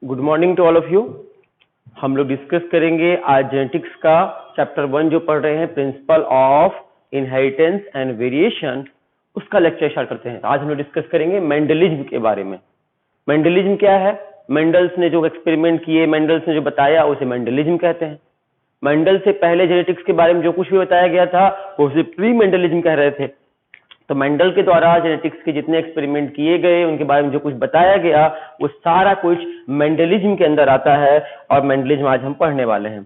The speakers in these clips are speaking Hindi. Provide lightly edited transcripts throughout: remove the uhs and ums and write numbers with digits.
Good morning to all of you. हम लोग डिस्कस करेंगे आज जेनेटिक्स का चैप्टर 1 जो पढ़ रहे हैं, principle of inheritance and variation, उसका लेक्चर स्टार्ट करते हैं। आज हम लोग डिस्कस करेंगे मेंडलिज्म के बारे में। मेंडलिज्म क्या है? मेंडल्स ने जो एक्सपेरिमेंट किए, मेंडल्स ने जो बताया, उसे मेंडलिज्म कहते हैं। मेंडल से पहले जेनेटिक्स के बारे में जो कुछ भी बताया गया था वो उसे प्री मेंडलिज्म कह रहे थे। तो मेंडल के द्वारा जेनेटिक्स के जितने एक्सपेरिमेंट किए गए, उनके बारे में जो कुछ बताया गया, वो सारा कुछ मेंडलिज्म के अंदर आता है और मेंडलिज्म आज हम पढ़ने वाले हैं।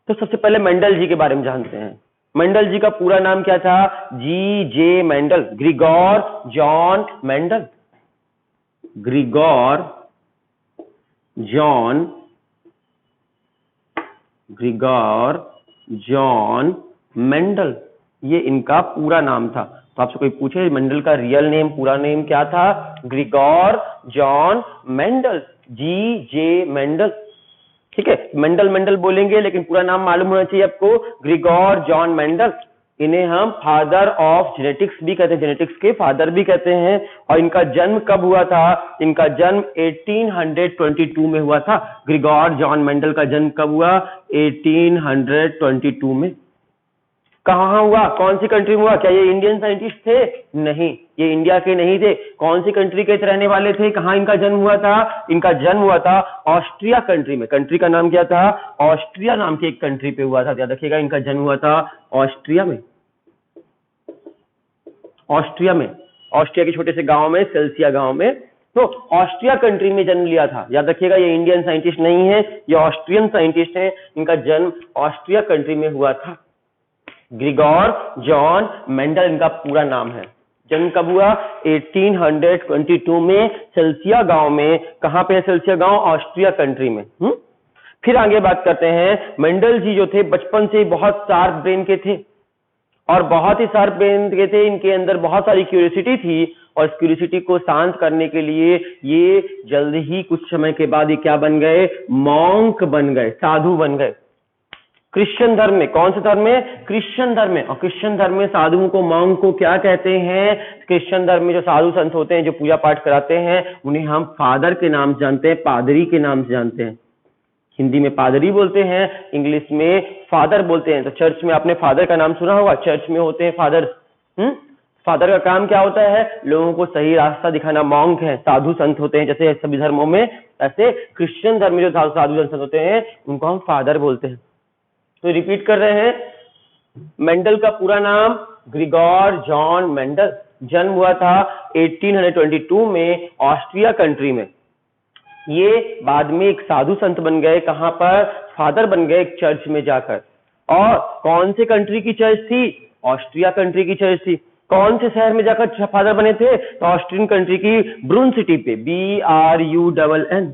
तो सबसे पहले मेंडल जी के बारे में जानते हैं। मेंडल जी का पूरा नाम क्या था? G J Mendel, Gregor John Mendel. Gregor John Mendel, ये इनका पूरा नाम था। तो आपसे कोई पूछे मेंडल का रियल नेम, पूरा नेम क्या था? ग्रिगोर जॉन मेंडल, जी जे मेंडल। ठीक है, मेंडल बोलेंगे लेकिन पूरा नाम मालूम होना चाहिए आपको, ग्रिगोर जॉन मेंडल। इन्हें हम फादर ऑफ जेनेटिक्स भी कहते हैं, जेनेटिक्स के फादर भी कहते हैं। और इनका जन्म कब हुआ था? इनका जन्म 1822 में हुआ था। ग्रिगोर जॉन मेंडल का जन्म कब हुआ? 1822 में। कहाँ हुआ? कौन सी कंट्री में हुआ? क्या ये इंडियन साइंटिस्ट थे? नहीं, ये इंडिया के नहीं थे। कौन सी कंट्री के रहने वाले थे? कहाँ इनका जन्म हुआ था? इनका जन्म हुआ था ऑस्ट्रिया कंट्री में। कंट्री का नाम क्या था? ऑस्ट्रिया नाम की एक कंट्री पे हुआ था। याद रखिएगा, इनका जन्म हुआ था ऑस्ट्रिया में। ऑस्ट्रिया के छोटे से गांव में, सेल्सिया गांव में। तो ऑस्ट्रिया कंट्री में जन्म लिया था। याद रखिएगा, ये इंडियन साइंटिस्ट नहीं है, ये ऑस्ट्रियन साइंटिस्ट है। इनका जन्म ऑस्ट्रिया कंट्री में हुआ था। ग्रिगोर जॉन मेंडल इनका पूरा नाम है। जन्म कब हुआ? 1822 में, सेल्सिया गांव में। कहां पे है सेल्सिया गांव? ऑस्ट्रिया कंट्री में। फिर आगे बात करते हैं। मेंडल जी जो थे बचपन से ही बहुत शार्प ब्रेन के थे, और बहुत ही शार्प ब्रेन के थे। इनके अंदर बहुत सारी क्यूरियोसिटी थी, और इस क्यूरियोसिटी को शांत करने के लिए ये जल्द ही कुछ समय के बाद ये क्या बन गए? मॉन्क बन गए, साधु बन गए। क्रिश्चियन धर्म में, कौन से धर्म में? क्रिश्चियन धर्म में। और क्रिश्चियन धर्म में साधुओं को, मॉन्क को क्या कहते हैं? क्रिश्चियन धर्म में जो साधु संत होते हैं, जो पूजा पाठ कराते हैं, उन्हें हम फादर के नाम से जानते हैं, पादरी के नाम से जानते हैं। हिंदी में पादरी बोलते हैं, इंग्लिश में फादर बोलते हैं। तो चर्च में आपने फादर का नाम सुना होगा, चर्च में होते हैं फादर। फादर का काम क्या होता है? लोगों को सही रास्ता दिखाना। मॉन्क है, साधु संत होते हैं, जैसे सभी धर्मों में, ऐसे क्रिश्चियन धर्म में जो साधु संत होते हैं, उनको हम फादर बोलते हैं। तो रिपीट कर रहे हैं, मेंडल का पूरा नाम ग्रिगोर जॉन मेंडल। जन्म हुआ था 1822 में, ऑस्ट्रिया कंट्री में। ये बाद में एक साधु संत बन गए। कहां पर? फादर बन गए एक चर्च में जाकर। और कौन से कंट्री की चर्च थी? ऑस्ट्रिया कंट्री की चर्च थी। कौन से शहर में जाकर फादर बने थे? तो ऑस्ट्रियन कंट्री की ब्रून सिटी पे, BRUNN।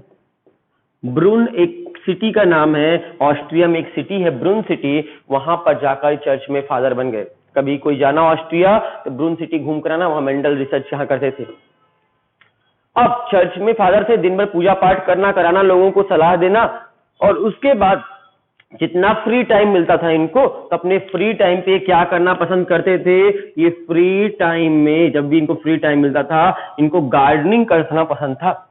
ब्रून एक सिटी का नाम है, ऑस्ट्रिया में एक सिटी है ब्रून सिटी, वहां पर जाकर चर्च में फादर बन गए। कभी कोई जाना ऑस्ट्रिया तो ब्रून सिटी घूम कर आना, वहां मेंडल रिसर्च यहाँ करते थे। अब चर्च में फादर थे, दिन भर पूजा पाठ करना, कराना, लोगों को सलाह देना, और उसके बाद जितना फ्री टाइम मिलता था इनको, तो अपने फ्री टाइम पे क्या करना पसंद करते थे? ये फ्री टाइम में, जब भी इनको फ्री टाइम मिलता था, इनको गार्डनिंग करना पसंद था।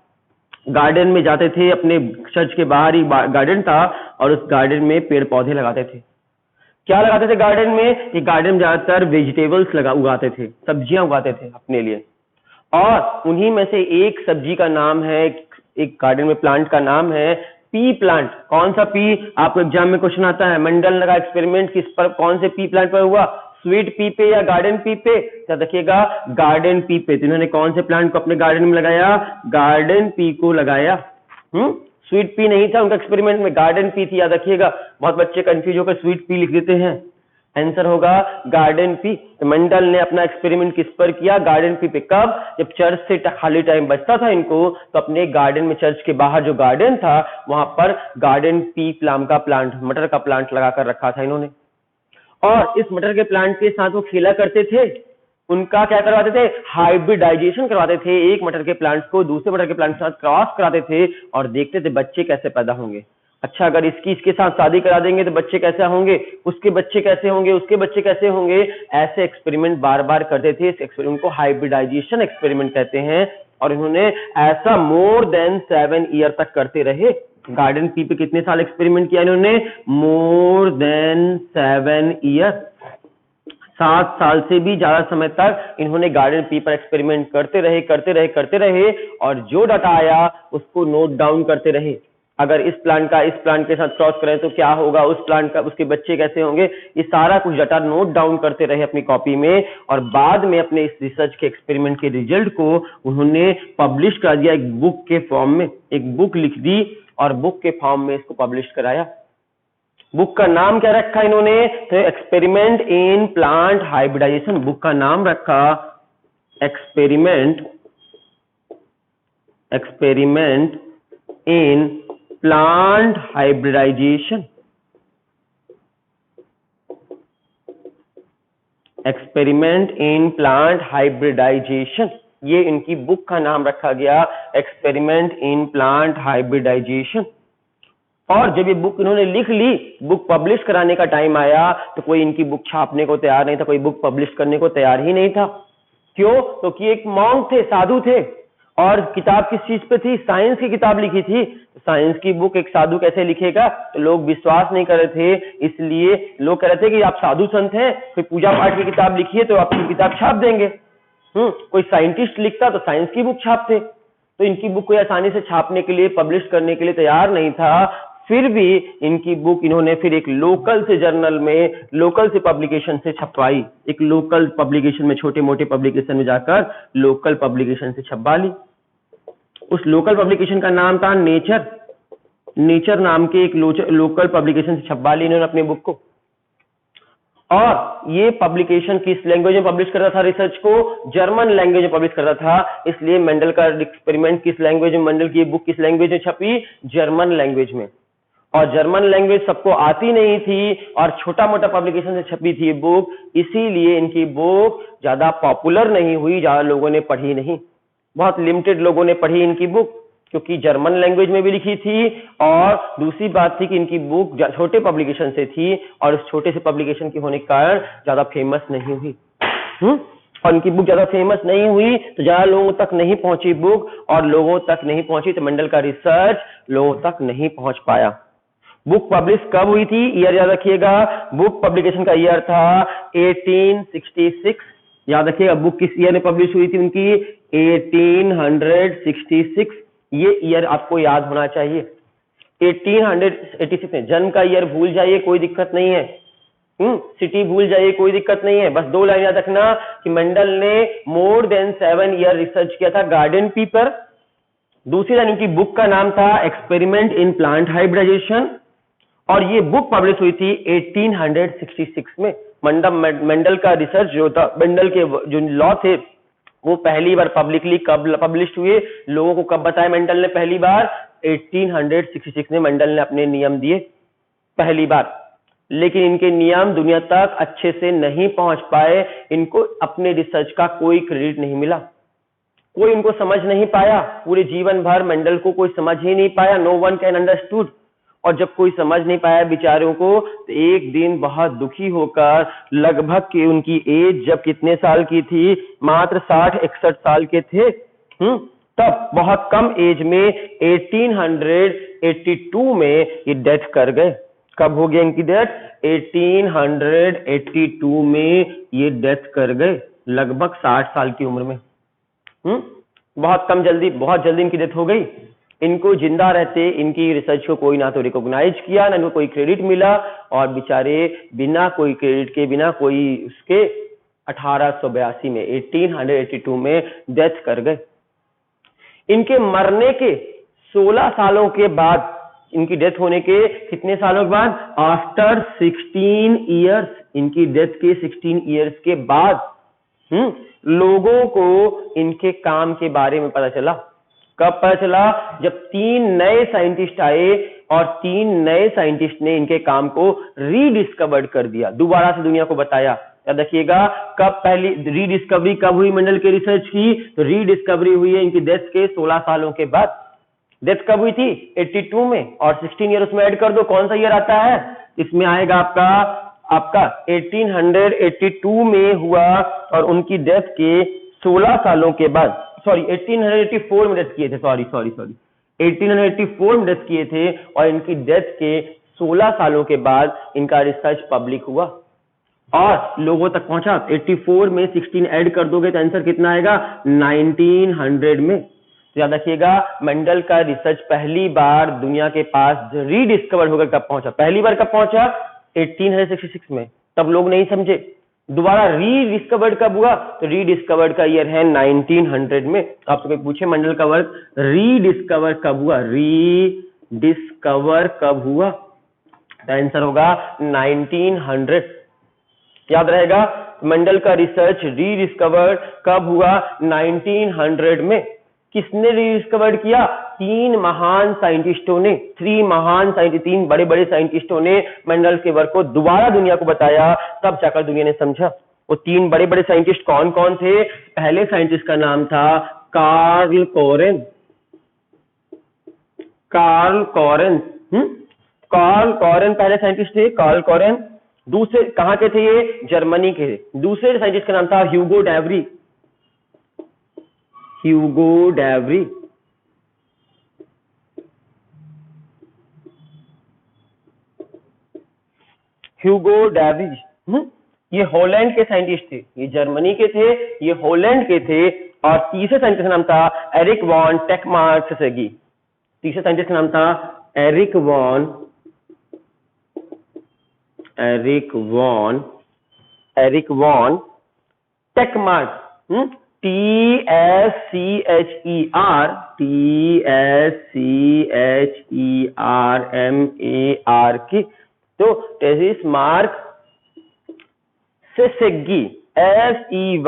गार्डन में जाते थे, अपने चर्च के बाहर ही गार्डन था, और उस गार्डन में पेड़ पौधे लगाते थे। क्या लगाते थे गार्डन में? ये गार्डन में ज्यादातर वेजिटेबल्स उगाते थे, सब्जियां उगाते थे अपने लिए। और उन्हीं में से एक सब्जी का नाम है, एक गार्डन में प्लांट का नाम है पी प्लांट। कौन सा पी? आपको एग्जाम में क्वेश्चन आता है। मेंडल लगा एक्सपेरिमेंट किस पर, कौन से पी प्लांट पर हुआ? स्वीट पी पे या गार्डन पी पे? क्या देखिएगा, गार्डन पी पे। तो इन्होंने कौन से प्लांट को अपने गार्डन में लगाया? गार्डन पी को लगाया। स्वीट पी नहीं था उनका एक्सपेरिमेंट में, गार्डन पी थी। याद रखिएगा, बहुत बच्चे कंफ्यूज होकर स्वीट पी लिख देते हैं। आंसर होगा गार्डन पी। तो मेंडल ने अपना एक्सपेरिमेंट किस पर किया? गार्डन पी पे। कब? जब चर्च से खाली टाइम बचता था इनको, तो अपने गार्डन में, चर्च के बाहर जो गार्डन था, वहां पर गार्डन पी प्लाम का प्लांट, मटर का प्लांट लगाकर रखा था इन्होंने। और इस मटर के प्लांट के साथ वो खेला करते थे। उनका क्या करवाते थे? हाइब्रिडाइजेशन करवाते थे। एक मटर के प्लांट को दूसरे मटर के प्लांट के साथ क्रॉस कराते थे, और देखते थे बच्चे कैसे पैदा होंगे। अच्छा, अगर इसके साथ शादी करा देंगे तो बच्चे कैसे होंगे, उसके बच्चे कैसे होंगे, उसके बच्चे कैसे होंगे, ऐसे एक्सपेरिमेंट बार बार करते थे। इस एक्सपेरिमेंट को हाइब्रिडाइजेशन एक्सपेरिमेंट कहते हैं। और इन्होंने ऐसा मोर देन 7 ईयर तक करते रहे। गार्डन पी पे कितने साल एक्सपेरिमेंट किया इन्होंने? मोर देन 7 ईयर, 7 साल से भी ज्यादा समय तक इन्होंने गार्डन पी पर एक्सपेरिमेंट करते रहे और जो डाटा आया उसको नोट डाउन करते रहे। अगर इस प्लांट का इस प्लांट के साथ क्रॉस करें तो क्या होगा, उस प्लांट का उसके बच्चे कैसे होंगे, ये सारा कुछ डाटा नोट डाउन करते रहे अपनी कॉपी में और बाद में अपने इस रिसर्च के एक्सपेरिमेंट के रिजल्ट को उन्होंने पब्लिश कर दिया एक बुक के फॉर्म में। एक बुक लिख दी और बुक के फॉर्म में इसको पब्लिश कराया। बुक का नाम क्या रखा इन्होंने? तो experiment in plant hybridisation. Book का नाम रखा experiment in plant hybridisation. Experiment in plant hybridisation, ये इनकी बुक का नाम रखा गया, एक्सपेरिमेंट इन प्लांट हाइब्रिडाइजेशन। और जब ये बुक इन्होंने लिख ली, बुक पब्लिश कराने का टाइम आया तो कोई इनकी बुक छापने को तैयार नहीं था, कोई बुक पब्लिश करने को तैयार ही नहीं था। क्यों? क्योंकि एक मॉन्क थे, साधु थे, और किताब किस चीज पे थी? साइंस की किताब लिखी थी। साइंस की बुक एक साधु कैसे लिखेगा? तो लोग विश्वास नहीं कर रहे थे, इसलिए लोग कह रहे थे कि आप साधु संत हैं, कोई पूजा पाठ की किताब लिखिए तो आपकी किताब छाप देंगे। कोई साइंटिस्ट लिखता तो साइंस की बुक छापते। तो इनकी बुक कोई आसानी से छापने के लिए, पब्लिश करने के लिए तैयार नहीं था। फिर भी इनकी बुक इन्होंने फिर एक लोकल से जर्नल में, लोकल से पब्लिकेशन से छपवाई। एक लोकल पब्लिकेशन में, छोटे मोटे पब्लिकेशन में जाकर लोकल पब्लिकेशन से छपवा ली। उस लोकल पब्लिकेशन का नाम था नेचर। नेचर नाम के एक लोकल पब्लिकेशन से छपवा ली इन्होंने अपने बुक को। और ये पब्लिकेशन किस लैंग्वेज में पब्लिश करता था? रिसर्च को जर्मन लैंग्वेज में पब्लिश करता था। इसलिए मेंडल का एक्सपेरिमेंट किस लैंग्वेज में, मेंडल की बुक किस लैंग्वेज में छपी? जर्मन लैंग्वेज में। और जर्मन लैंग्वेज सबको आती नहीं थी और छोटा मोटा पब्लिकेशन से छपी थी बुक, इसीलिए इनकी बुक ज्यादा पॉपुलर नहीं हुई, ज्यादा लोगों ने पढ़ी नहीं, बहुत लिमिटेड लोगों ने पढ़ी इनकी बुक, क्योंकि जर्मन लैंग्वेज में भी लिखी थी। और दूसरी बात थी कि इनकी बुक छोटे पब्लिकेशन से थी और उस छोटे से पब्लिकेशन के होने के कारण ज्यादा फेमस नहीं हुई। और इनकी बुक ज्यादा फेमस नहीं हुई तो ज्यादा लोगों तक नहीं पहुंची बुक, और लोगों तक नहीं पहुंची तो मेंडल का रिसर्च लोगों तक नहीं पहुंच पाया। बुक पब्लिश कब हुई थी? ईयर याद रखिएगा। बुक पब्लिकेशन का ईयर था 1866। याद रखिएगा, बुक किस ईयर में पब्लिश हुई थी उनकी? 1866। ये ईयर आपको याद होना चाहिए। 1886 में। जन्म का ईयर भूल जाइए, कोई दिक्कत नहीं है। सिटी भूल जाइए, कोई दिक्कत नहीं है। बस 2 लाइन याद रखना कि मेंडल ने मोर देन 7 ईयर रिसर्च किया था गार्डन पी पर। दूसरी लाइन की बुक का नाम था एक्सपेरिमेंट इन प्लांट हाइब्रिडाइजेशन, और ये बुक पब्लिश हुई थी 1866 में। मेंडल का रिसर्च जो था, मेंडल के जो लॉ थे वो पहली बार पब्लिकली कब पब्लिश हुए, लोगों को कब बताया मेंडल ने पहली बार? 1866 में मेंडल ने अपने नियम दिए पहली बार। लेकिन इनके नियम दुनिया तक अच्छे से नहीं पहुंच पाए, इनको अपने रिसर्च का कोई क्रेडिट नहीं मिला, कोई इनको समझ नहीं पाया। पूरे जीवन भर मेंडल को कोई समझ ही नहीं पाया। No one can understood. और जब कोई समझ नहीं पाया बेचारों को, तो एक दिन बहुत दुखी होकर, लगभग की उनकी एज जब कितने साल की थी? मात्र 60-61 साल के थे। तब बहुत कम एज में 1882 में ये डेथ कर गए। कब हो गया इनकी डेथ? 1882 में ये डेथ कर गए, लगभग 60 साल की उम्र में। बहुत जल्दी इनकी डेथ हो गई। इनको जिंदा रहते इनकी रिसर्च को कोई ना तो रिकॉग्नाइज किया, ना इनको कोई क्रेडिट मिला, और बेचारे बिना कोई क्रेडिट के, बिना कोई उसके 1882 में 1882 में डेथ कर गए। इनके मरने के 16 सालों के बाद, इनकी डेथ होने के कितने सालों के बाद? आफ्टर 16 ईयर्स, इनकी डेथ के 16 ईयर्स के बाद लोगों को इनके काम के बारे में पता चला। कब पता चला? जब 3 नए साइंटिस्ट आए और 3 नए साइंटिस्ट ने इनके काम को रीडिस्कवर्ड कर दिया, दोबारा से दुनिया को बताया। याद रखिएगा, कब पहली रीडिस्कवरी कब हुई मेंडल के रिसर्च की? तो रीडिस्कवरी हुई है इनकी डेथ के 16 सालों के बाद। डेथ कब हुई थी? 82 में, और 16 ईयर उसमें ऐड कर दो, कौन सा ईयर आता है? इसमें आएगा आपका 1882 में हुआ, और उनकी डेथ के 16 सालों के बाद सॉरी 1884 में डेथ किए थे, सॉरी 1884 में डेथ किए थे, और इनकी डेथ के 16 सालों के बाद इनका रिसर्च पब्लिक हुआ और लोगों तक पहुंचा। 84 में 16 ऐड कर दोगे तो आंसर कितना आएगा, 1900 में। तो याद रखिएगा, मेंडल का रिसर्च पहली बार दुनिया के पास रीडिस्कवर होकर कब पहुंचा, पहली बार कब पहुंचा, 1866 में। तब लोग नहीं समझे। दोबारा रीडिस्कवर्ड कब हुआ, तो रीडिस्कवर्ड का ईयर है 1900 में। आपसे कोई पूछे मेंडल का वर्क रीडिस्कवर कब हुआ, रीडिस्कवर कब हुआ, तो आंसर होगा 1900। याद रहेगा, मेंडल का रिसर्च रीडिस्कवर्ड कब हुआ, 1900 में। किसने रीडिस्कवर्ड किया, तीन महान साइंटिस्टों ने, तीन बड़े बड़े साइंटिस्टों ने मेंडल के वर्क को दोबारा दुनिया को बताया, तब जाकर दुनिया ने समझा। वो तीन बड़े बड़े साइंटिस्ट कौन कौन थे, पहले साइंटिस्ट का नाम था कार्ल कोरेन, कार्ल कोरेन पहले साइंटिस्ट थे, कार्ल कोरेन। दूसरे कहां के थे ये, जर्मनी के थे। दूसरे साइंटिस्ट का नाम था ह्यूगो डेवरी, ये हॉलैंड के साइंटिस्ट थे, ये जर्मनी के थे, ये हॉलैंड के थे। और तीसरे साइंटिस्ट का नाम था एरिक वॉन टेकमार्क-सेसेगी। तीसरे साइंटिस्ट का नाम था एरिक वॉन टेकमार्क, TSCHERMARK। तो टेकमार्क सेसेगी, SENG,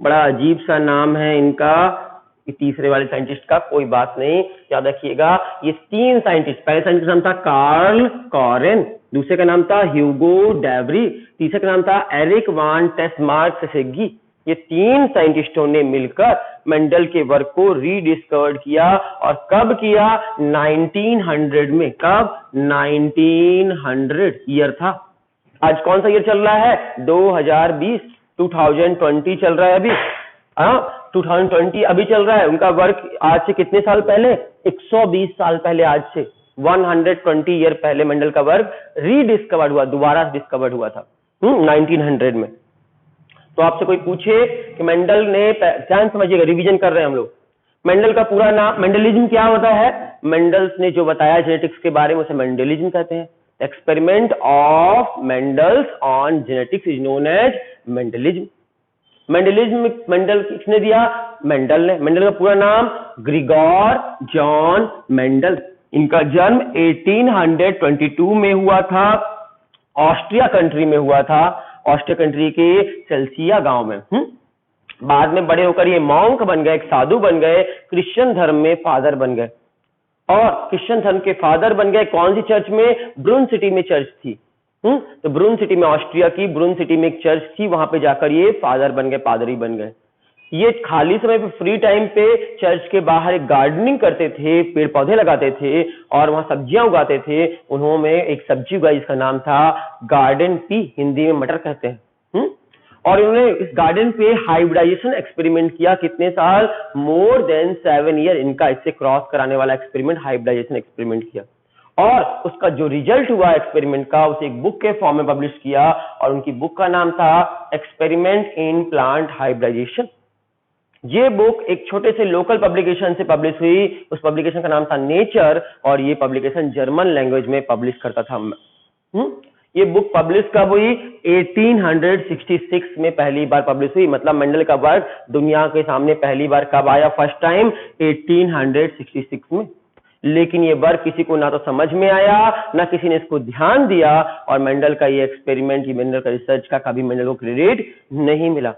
बड़ा अजीब सा नाम है इनका, तीसरे वाले साइंटिस्ट का। कोई बात नहीं, याद रखिएगा, ये तीन साइंटिस्ट, पहले साइंटिस्ट का नाम था कार्ल कोरेन, दूसरे का नाम था ह्यूगो डेवरी, तीसरे का नाम था एरिक वॉन टेकमार्क-सेसेगी। ये तीन साइंटिस्टों ने मिलकर मेंडल के वर्क को रीडिस्कवर्ड किया। और कब किया, 1900 में। कब, 1900 ईयर था। आज कौन सा ईयर चल रहा है, 2020 चल रहा है अभी। 2020 अभी चल रहा है। उनका वर्क आज से कितने साल पहले, 120 साल पहले, आज से 120 ईयर पहले मेंडल का वर्क रीडिस्कवर्ड हुआ, दोबारा डिस्कवर्ड हुआ था 1900 में। तो आपसे कोई पूछे कि मेंडल ने, ध्यान समझिएगा, रिवीजन कर रहे हैं हम लोग। मेंडल का पूरा नाम, मेंडलिज्म क्या होता है, मेंडल्स ने जो बताया जेनेटिक्स के बारे में उसे मेंडलिज्म कहते हैं। Experiment of Mendel's on genetics is known as Mendelism. Mendel किसने दिया, मेंडल ने। मेंडल का पूरा नाम ग्रिगोर जॉन मेंडल। इनका जन्म 1822 में हुआ था, ऑस्ट्रिया कंट्री में हुआ था, ऑस्ट्रिया कंट्री के सेल्सिया गांव में। बाद में बड़े होकर ये मॉन्क बन गए, एक साधु बन गए, क्रिश्चियन धर्म में फादर बन गए। और क्रिश्चियन धर्म के फादर बन गए कौन सी चर्च में, ब्रून सिटी में चर्च थी। तो ब्रून सिटी में, ऑस्ट्रिया की ब्रून सिटी में एक चर्च थी, वहां पे जाकर ये फादर बन गए, पादरी बन गए। ये खाली समय पे, फ्री टाइम पे चर्च के बाहर एक गार्डनिंग करते थे, पेड़ पौधे लगाते थे और वहां सब्जियां उगाते थे। उन्होंने एक सब्जी उगाई जिसका नाम था गार्डन पी, हिंदी में मटर कहते हैं। और इन्होंने इस गार्डन पे हाइब्रिडाइजेशन एक्सपेरिमेंट किया। कितने साल, मोर देन 7 ईयर इनका इससे क्रॉस कराने वाला एक्सपेरिमेंट, हाइब्रिडाइजेशन एक्सपेरिमेंट किया। और उसका जो रिजल्ट हुआ एक्सपेरिमेंट का, उसे एक बुक के फॉर्म में पब्लिश किया और उनकी बुक का नाम था एक्सपेरिमेंट इन प्लांट हाइब्रिडाइजेशन। ये बुक एक छोटे से लोकल पब्लिकेशन से पब्लिश हुई, उस पब्लिकेशन का नाम था नेचर, और ये पब्लिकेशन जर्मन लैंग्वेज में पब्लिश करता था। ये बुक पब्लिश कब हुई, 1866 में पहली बार पब्लिश हुई। मतलब मेंडल का वर्क दुनिया के सामने पहली बार कब आया, फर्स्ट टाइम 1866 में। लेकिन ये वर्क किसी को ना तो समझ में आया, ना किसी ने इसको ध्यान दिया, और मेंडल का ये एक्सपेरिमेंट, ये मेंडल का रिसर्च का कभी मेंडल को क्रेडिट नहीं मिला।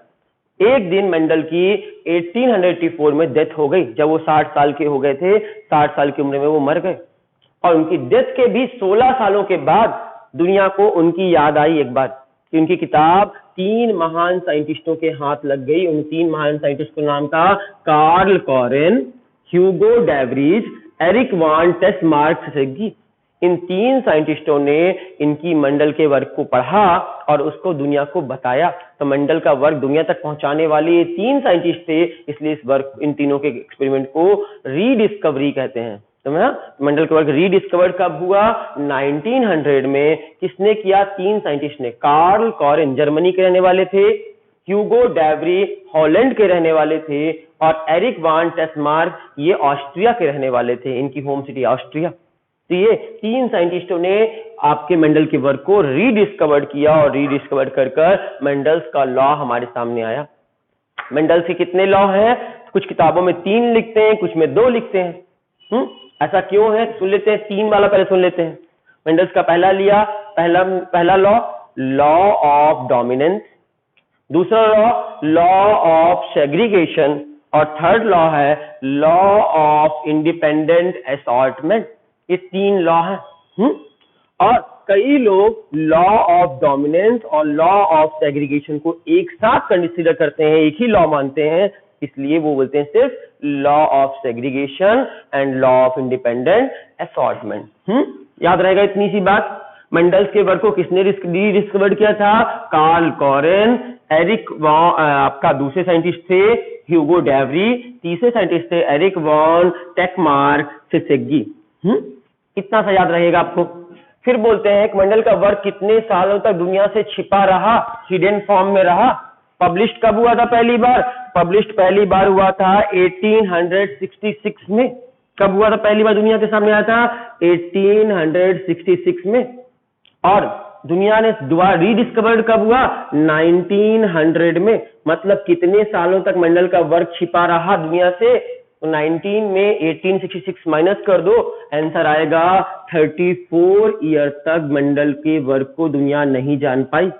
एक दिन मेंडल की 1884 में डेथ हो गई, जब वो 60 साल के हो गए थे। 60 साल की उम्र में वो मर गए। और उनकी डेथ के भी 16 सालों के बाद दुनिया को उनकी याद आई एक बार, कि कि उनकी किताब 3 महान साइंटिस्टों के हाथ लग गई। उन 3 महान साइंटिस्ट का नाम था कार्ल कॉरेन, ह्यूगो डेवरीज, एरिक वॉन टेस्मार्क सेगी। इन 3 साइंटिस्टों ने इनकी मंडल के वर्क को पढ़ा और उसको दुनिया को बताया। तो मंडल का वर्क दुनिया तक पहुंचाने वाले ये 3 साइंटिस्ट थे, इसलिए इस वर्क, इन तीनों के एक्सपेरिमेंट को रीडिस्कवरी कहते हैं। तो मंडल का वर्क रीडिस्कवर्ड कब हुआ? 1900 में। किसने किया? 3 साइंटिस्ट ने। कार्ल कॉरेन जर्मनी के रहने वाले थे, ह्यूगो डेवरी हॉलैंड के रहने वाले थे, और एरिक वॉन टेस्मार्क ये ऑस्ट्रिया के रहने वाले थे। इनकी होम सिटी ऑस्ट्रिया। तो ये 3 साइंटिस्टों ने आपके मंडल के वर्क को रीडिस्कवर्ड किया और रीडिस्कवर्ड कर मंडल्स का लॉ हमारे सामने आया। मंडल के कितने लॉ हैं? कुछ किताबों में 3 लिखते हैं, कुछ में 2 लिखते हैं। ऐसा क्यों है? सुन लेते हैं। 3 वाला पहले सुन लेते हैं। मंडल्स का पहला लॉ ऑफ डोमिनेंस, दूसरा लॉ ऑफ सेग्रीगेशन, और थर्ड लॉ है लॉ ऑफ इंडिपेंडेंट असॉर्टमेंट। ये 3 लॉ हैं। और कई लोग लॉ ऑफ डोमिनेंस और लॉ ऑफ सेग्रीगेशन को एक साथ कंसीडर करते हैं, एक ही लॉ मानते हैं, इसलिए वो बोलते हैं सिर्फ law of segregation and law of independent assortment. याद रहेगा इतनी सी बात। मंडल्स के वर्क को किसने डिस्कवर्ड किया था? कार्ल कॉरेन, एरिक वॉन, आपका दूसरे साइंटिस्ट थे ह्यूगो डेवरी, तीसरे साइंटिस्ट थे एरिक वॉन टेस्मार्क सेगी। इतना सा याद रहेगा आपको। फिर बोलते हैं कि मंडल का वर्क कितने सालों तक दुनिया से छिपा रहा, हिडन फॉर्म में रहा। पब्लिश्ड कब हुआ था पहली बार? पब्लिश्ड पहली बार हुआ था 1866 में। कब हुआ था पहली बार दुनिया के सामने आया था? 1866 में। और दुनिया ने दोबारा रीडिस्कवर्ड कब हुआ? 1900 में। मतलब कितने सालों तक मंडल का वर्क छिपा रहा दुनिया से? तो 19 में 1866 माइनस कर दो, आंसर आएगा 34 ईयर तक मंडल के वर्क को दुनिया नहीं जान पाई,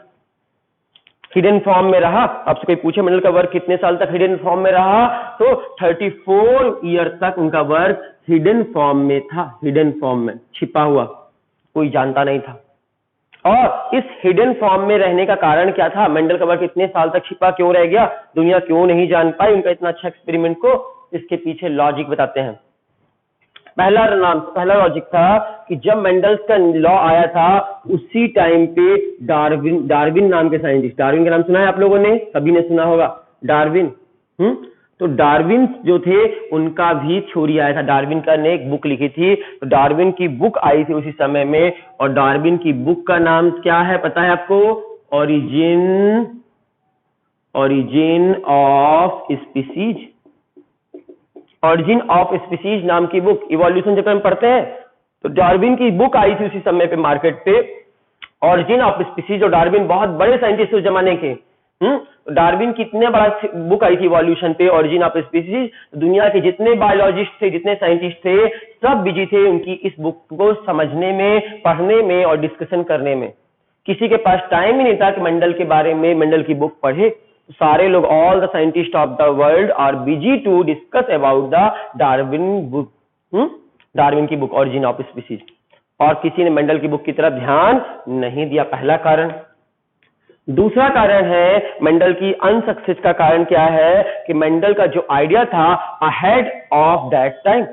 हिडन फॉर्म में रहा। आपसे कोई पूछे मंडल का वर्क कितने साल तक हिडन फॉर्म में रहा, तो 34 ईयर तक उनका वर्क हिडन फॉर्म में था, हिडन फॉर्म में छिपा हुआ, कोई जानता नहीं था। और इस हिडन फॉर्म में रहने का कारण क्या था? मंडल का वर्क इतने साल तक छिपा क्यों रह गया, दुनिया क्यों नहीं जान पाई उनका इतना अच्छा एक्सपेरिमेंट को? इसके पीछे लॉजिक बताते हैं। पहला लॉजिक था कि जब मेंडल्स का लॉ आया था उसी टाइम पे डार्विन नाम के साइंटिस्ट, डार्विन का नाम सुना है आप लोगों ने? सभी ने सुना होगा डार्विन। तो डार्विन जो थे उनका भी थ्योरी आया था। डार्विन का ने एक बुक लिखी थी, तो डार्विन की बुक आई थी उसी समय में, और डार्विन की बुक का नाम क्या है पता है आपको? Origin of species. Origin of species नाम की बुक, इवोल्यूशन जब हम पढ़ते हैं तो डार्विन की बुक आई थी उसी समय पे मार्केट पे, ओरिजिन ऑफ स्पीसीज। और डार्विन बहुत बड़े साइंटिस्ट उस जमाने के। डार्विन की इतने बड़ा बुक आई थी इवोल्यूशन पे, ओरिजिन ऑफ स्पीसीज। दुनिया के जितने बायोलॉजिस्ट थे, जितने साइंटिस्ट थे, सब बिजी थे उनकी इस बुक को समझने में, पढ़ने में और डिस्कशन करने में। किसी के पास टाइम ही नहीं था कि मंडल के बारे में, मंडल की बुक पढ़े। सारे लोग, all the scientist of the world are busy to discuss about the Darwin book, Darwin की बुक ओरिजिन ऑफ स्पीसीज। और किसी ने मंडल की बुक की तरफ ध्यान नहीं दिया, पहला कारण। दूसरा कारण है मंडल की अनसक्सेस का कारण क्या है कि मंडल का जो आइडिया था ahead of that time,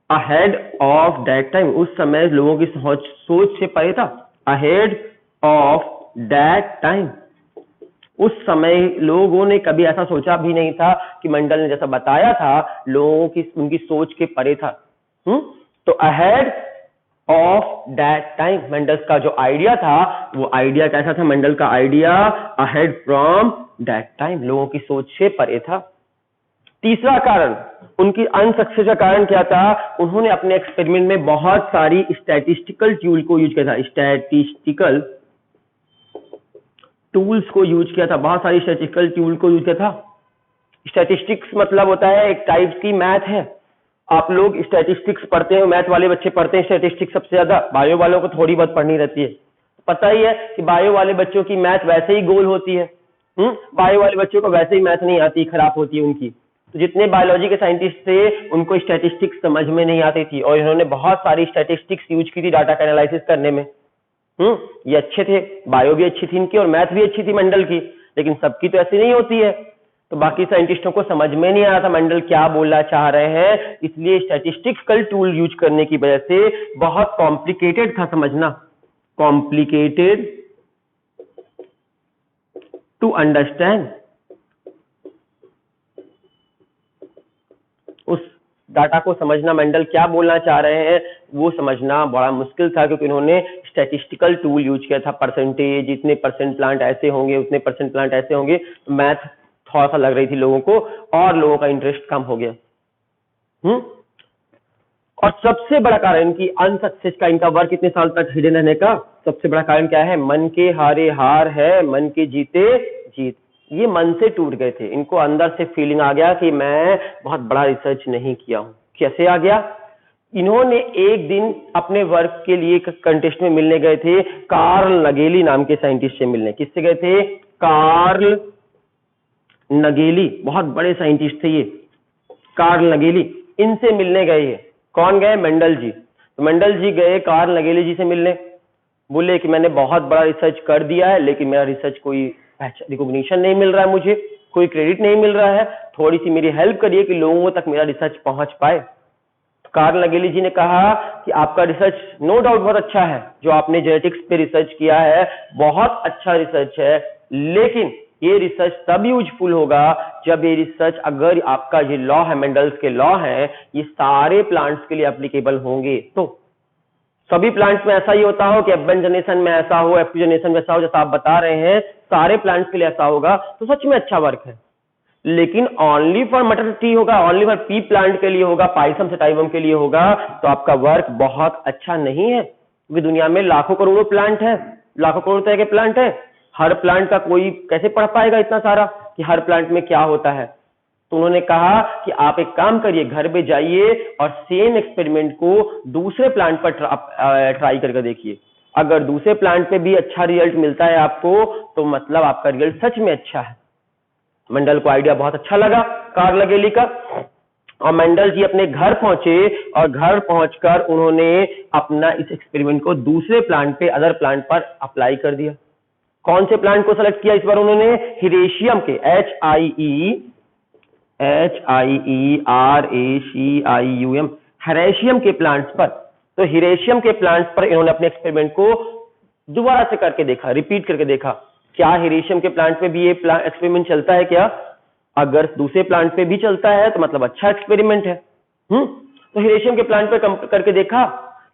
ahead of that time, उस समय लोगों की सोच से परे था। अहेड ऑफ दैट टाइम, उस समय लोगों ने कभी ऐसा सोचा भी नहीं था कि मंडल ने जैसा बताया था लोगों की उनकी सोच के परे था। तो अहेड ऑफ दैट टाइम, मंडल का जो आइडिया था वो आइडिया कैसा था? मंडल का idea ahead from that time, लोगों की सोच से परे था। तीसरा कारण, उनकी अनसक्सेस का कारण क्या था? उन्होंने अपने एक्सपेरिमेंट में बहुत सारी स्टैटिस्टिकल टूल को यूज किया था, स्टैटिस्टिकल टूल्स को यूज किया था, बहुत सारी स्टैटिस्टिकल टूल को यूज किया था। स्टैटिस्टिक्स मतलब होता है एक टाइप की मैथ है। आप लोग स्टैटिस्टिक्स पढ़ते हैं, मैथ वाले बच्चे पढ़ते हैं स्टैटिस्टिक्स सबसे ज्यादा, बायो वालों को थोड़ी बहुत पढ़नी रहती है। पता ही है कि बायो वाले बच्चों की मैथ वैसे ही गोल होती है। बायो वाले बच्चों को वैसे ही मैथ नहीं आती, खराब होती है उनकी। तो जितने बायोलॉजी के साइंटिस्ट थे उनको स्टैटिस्टिक्स समझ में नहीं आती थी, और इन्होंने बहुत सारी स्टैटिस्टिक्स यूज की थी डाटा का एनालिसिस करने में। ये अच्छे थे, बायो भी अच्छी थी इनकी और मैथ भी अच्छी थी मेंडल की, लेकिन सबकी तो ऐसी नहीं होती है। तो बाकी साइंटिस्टों को समझ में नहीं आया था मेंडल क्या बोलना चाह रहे हैं, इसलिए स्टैटिस्टिकल टूल यूज करने की वजह से बहुत कॉम्प्लिकेटेड था समझना, कॉम्प्लिकेटेड टू अंडरस्टैंड। उस डाटा को समझना, मेंडल क्या बोलना चाह रहे हैं वो समझना बड़ा मुश्किल था, क्योंकि उन्होंने स्टैटिस्टिकल टूल यूज किया था, परसेंटेज, इतने परसेंट प्लांट ऐसे होंगे, उतने परसेंट प्लांट ऐसे होंगे। तो मैथ थोड़ा सा लग रही थी लोगों को और लोगों का इंटरेस्ट कम हो गया। और सबसे बड़ा कारण इनकी अनसक्सेस का, इनका वर्क इतने साल तक हिडन रहने का सबसे बड़ा कारण क्या है? मन के हारे हार है, मन के जीते जीत। ये मन से टूट गए थे, इनको अंदर से फीलिंग आ गया कि मैं बहुत बड़ा रिसर्च नहीं किया हूं। कैसे आ गया? इन्होंने एक दिन अपने वर्क के लिए कंटेस्ट में मिलने गए थे, कार्ल नगेली नाम के साइंटिस्ट से मिलने। किससे गए थे? कार्ल नगेली, बहुत बड़े साइंटिस्ट थे ये, कार्ल नगेली, इनसे मिलने गए ये। कौन गए? मेंडल जी। तो मेंडल जी गए कार्ल नगेली जी से मिलने, बोले कि मैंने बहुत बड़ा रिसर्च कर दिया है, लेकिन मेरा रिसर्च कोई रिकॉग्निशन नहीं मिल रहा है, मुझे कोई क्रेडिट नहीं मिल रहा है, थोड़ी सी मेरी हेल्प करिए कि लोगों तक मेरा रिसर्च पहुंच पाए। कार्ल नगेली जी ने कहा कि आपका रिसर्च नो डाउट बहुत अच्छा है, जो आपने जेनेटिक्स पे रिसर्च किया है बहुत अच्छा रिसर्च है, लेकिन ये रिसर्च तब यूजफुल होगा जब ये रिसर्च, अगर आपका ये लॉ है, मेंडल्स के लॉ है, ये सारे प्लांट्स के लिए एप्लीकेबल होंगे। तो सभी प्लांट्स में ऐसा ही होता हो कि F1 जनरेशन में ऐसा हो, F2 जनरेशन में ऐसा हो, जैसा आप बता रहे हैं सारे प्लांट्स के लिए ऐसा होगा, तो सच में अच्छा वर्क है। लेकिन ओनली फॉर मटर टी होगा, ओनली फॉर पी प्लांट के लिए होगा, पाइसम सटाइवम के लिए होगा, तो आपका वर्क बहुत अच्छा नहीं है। क्योंकि दुनिया में लाखों करोड़ों प्लांट है, लाखों करोड़ तरह के प्लांट है, हर प्लांट का कोई कैसे पढ़ पाएगा इतना सारा कि हर प्लांट में क्या होता है। तो उन्होंने कहा कि आप एक काम करिए, घर पे जाइए और सेम एक्सपेरिमेंट को दूसरे प्लांट पर ट्राई करके देखिए। अगर दूसरे प्लांट पे भी अच्छा रिजल्ट मिलता है आपको, तो मतलब आपका रिजल्ट सच में अच्छा है। मेंडल को आइडिया बहुत अच्छा लगा कार्ल नगेली का, और मेंडल जी अपने घर पहुंचे और घर पहुंचकर उन्होंने अपना इस एक्सपेरिमेंट को दूसरे प्लांट पे, अदर प्लांट पर अप्लाई कर दिया। कौन से प्लांट को सेलेक्ट किया इस बार उन्होंने? हिरेशियम के, HIERACIUM, हिरेशियम के प्लांट्स पर। तो हिरेशियम के प्लांट्स पर इन्होंने अपने एक्सपेरिमेंट को दोबारा से करके देखा, रिपीट करके देखा, क्या हिरेशियम के प्लांट पे भी ये एक्सपेरिमेंट चलता है क्या? अगर दूसरे प्लांट पे भी चलता है तो मतलब अच्छा एक्सपेरिमेंट है। तो हिरेशियम के प्लांट पे करके देखा,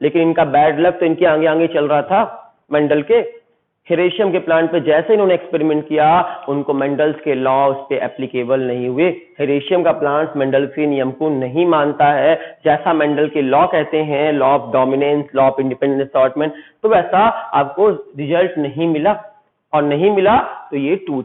लेकिन इनका बैड लक तो इनके आगे आगे चल रहा था मेंडल के। हिरेशियम के प्लांट पे जैसे इन्होंने एक्सपेरिमेंट किया, उनको मेंडल्स के लॉ उस पे एप्लीकेबल नहीं हुए। हिरेशियम का प्लांट मेंडल के नियम को नहीं मानता है, जैसा मेंडल के लॉ कहते हैं, law of dominance, law of independent assortment, तो वैसा आपको रिजल्ट नहीं मिला, और नहीं मिला तो ये टूट